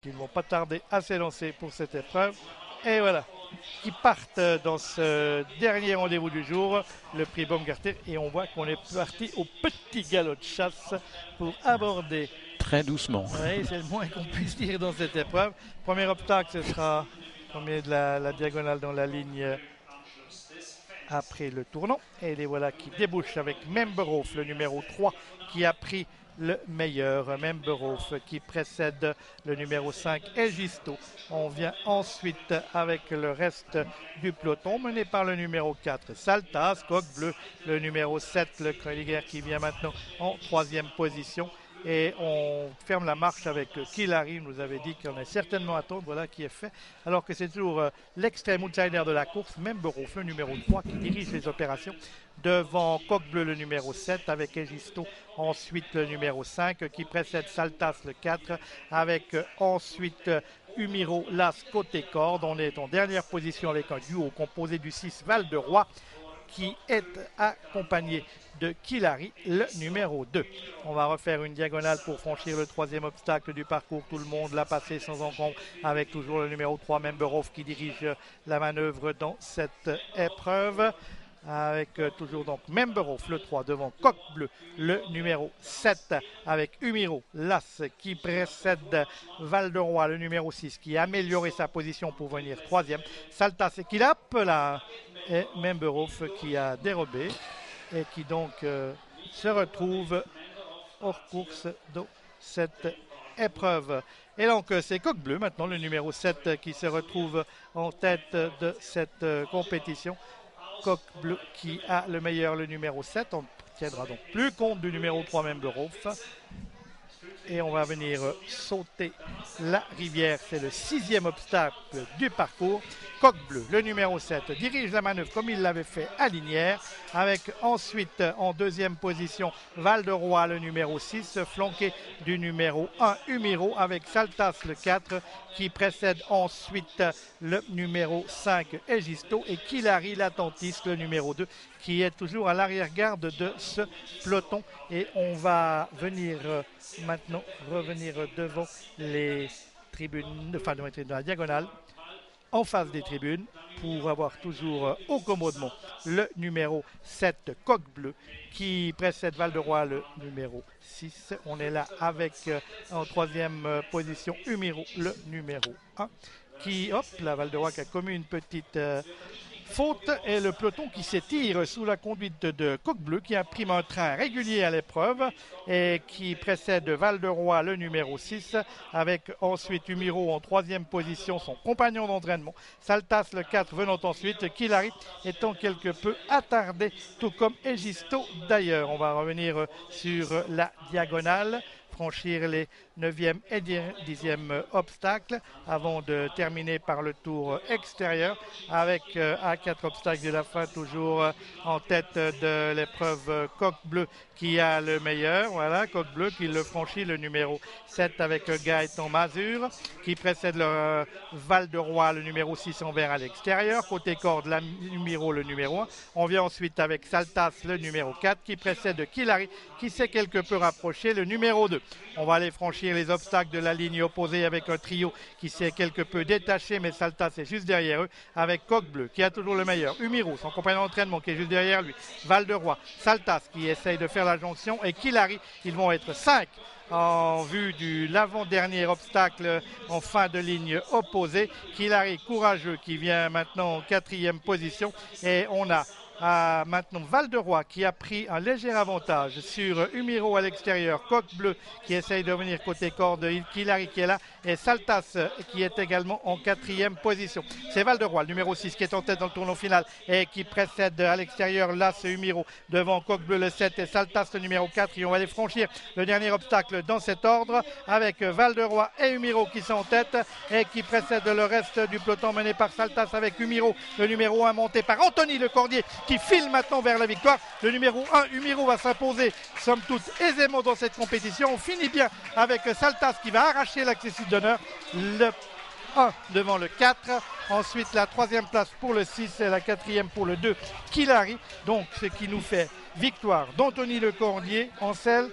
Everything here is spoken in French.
Ils ne vont pas tarder à s'élancer pour cette épreuve. Et voilà, qui partent dans ce dernier rendez-vous du jour, le prix Baumgarten. Et on voit qu'on est parti au petit galop de chasse pour aborder. Très doucement. Oui, c'est le moins qu'on puisse dire dans cette épreuve. Premier obstacle, ce sera premier de la diagonale dans la ligne après le tournant. Et les voilà qui débouchent avec Memberhof, le numéro 3, qui a pris le meilleur. Memberhof qui précède le numéro 5, Egisto. On vient ensuite avec le reste du peloton, mené par le numéro 4, Saltas, Coq Bleu, le numéro 7, le Kröniger, qui vient maintenant en troisième position. Et on ferme la marche avec Killary. Nous avait dit qu'on est certainement à attendre, voilà qui est fait. Alors que c'est toujours l'extrême outsider de la course, Memberhof, le numéro 3, qui dirige les opérations. Devant Coq Bleu, le numéro 7, avec Egisto. Ensuite, le numéro 5, qui précède Saltas, le 4, avec ensuite Umiro, Las, côté corde. On est en dernière position avec un duo composé du 6, Val de Roi, qui est accompagné de Killary, le numéro 2. On va refaire une diagonale pour franchir le troisième obstacle du parcours. Tout le monde l'a passé sans encombre, avec toujours le numéro 3, Memberhof, qui dirige la manœuvre dans cette épreuve. Avec toujours donc Memberhof, le 3, devant Coq Bleu, le numéro 7, avec Umiro, Las, qui précède Val de Roi, le numéro 6, qui a amélioré sa position pour venir troisième. Saltas et Kilap, là, et Memberhof qui a dérobé et qui donc se retrouve hors course dans cette épreuve. Et donc c'est Coq Bleu maintenant, le numéro 7, qui se retrouve en tête de cette compétition. Coq Bleu qui a le meilleur, le numéro 7. On ne tiendra donc plus compte du numéro 3, Memberhof. Et on va venir sauter la rivière. C'est le sixième obstacle du parcours. Coq Bleu, le numéro 7, dirige la manœuvre comme il l'avait fait à Linière, avec ensuite en deuxième position Val de Roi, le numéro 6, flanqué du numéro 1, Umiro, avec Saltas, le 4, qui précède ensuite le numéro 5, Egisto, et Killary, l'attentiste, le numéro 2, qui est toujours à l'arrière-garde de ce peloton. Et on va venir maintenant revenir devant les tribunes, enfin de la diagonale, en face des tribunes, pour avoir toujours au commandement le numéro 7, Coq Bleu, qui précède Val de Roi, le numéro 6. On est là avec en troisième position Umiro, le numéro 1, qui, hop, la Val de Roi qui a commis une petite faute, et le peloton qui s'étire sous la conduite de Coq Bleu, qui imprime un train régulier à l'épreuve et qui précède Val de Roi, le numéro 6, avec ensuite Umiro en troisième position, son compagnon d'entraînement. Saltas, le 4, venant ensuite. Killary étant quelque peu attardé, tout comme Egisto d'ailleurs. On va revenir sur la diagonale, franchir les 9e et 10e obstacles avant de terminer par le tour extérieur avec à 4 obstacles de la fin, toujours en tête de l'épreuve Coq Bleu qui a le meilleur. Voilà, Coq Bleu qui le franchit, le numéro 7, avec Gaëtan Mazur, qui précède le Val de Roi, le numéro 6, en vert à l'extérieur. Côté corde, la numéro, le numéro 1. On vient ensuite avec Saltas, le numéro 4, qui précède Killary, qui s'est quelque peu rapproché, le numéro 2. On va aller franchir les obstacles de la ligne opposée avec un trio qui s'est quelque peu détaché, mais Saltas est juste derrière eux, avec Coq Bleu qui a toujours le meilleur, Umiro, son compagnon d'entraînement, qui est juste derrière lui, Val de Roi, Saltas qui essaye de faire la jonction, et Killary. Ils vont être 5 en vue de l'avant-dernier obstacle en fin de ligne opposée. Killary, courageux, qui vient maintenant en quatrième position, et on a maintenant Val de Roi qui a pris un léger avantage sur Umiro à l'extérieur, Coq Bleu qui essaye de venir côté corde, Killary qui est là, et Saltas qui est également en quatrième position. C'est Val de Roi, le numéro 6, qui est en tête dans le tournant final et qui précède à l'extérieur Las et Umiro, devant Coq Bleu le 7 et Saltas le numéro 4. Et on va aller franchir le dernier obstacle dans cet ordre avec Val de Roi et Umiro qui sont en tête et qui précèdent le reste du peloton mené par Saltas, avec Umiro, le numéro 1, monté par Anthony Le Cordier, qui file maintenant vers la victoire. Le numéro 1, Umiro, va s'imposer somme toute aisément dans cette compétition. On finit bien avec Saltas qui va arracher l'accessible d'honneur, le 1 devant le 4. Ensuite la troisième place pour le 6 et la quatrième pour le 2, Killary. Donc ce qui nous fait victoire d'Anthony Le Cordier en selle.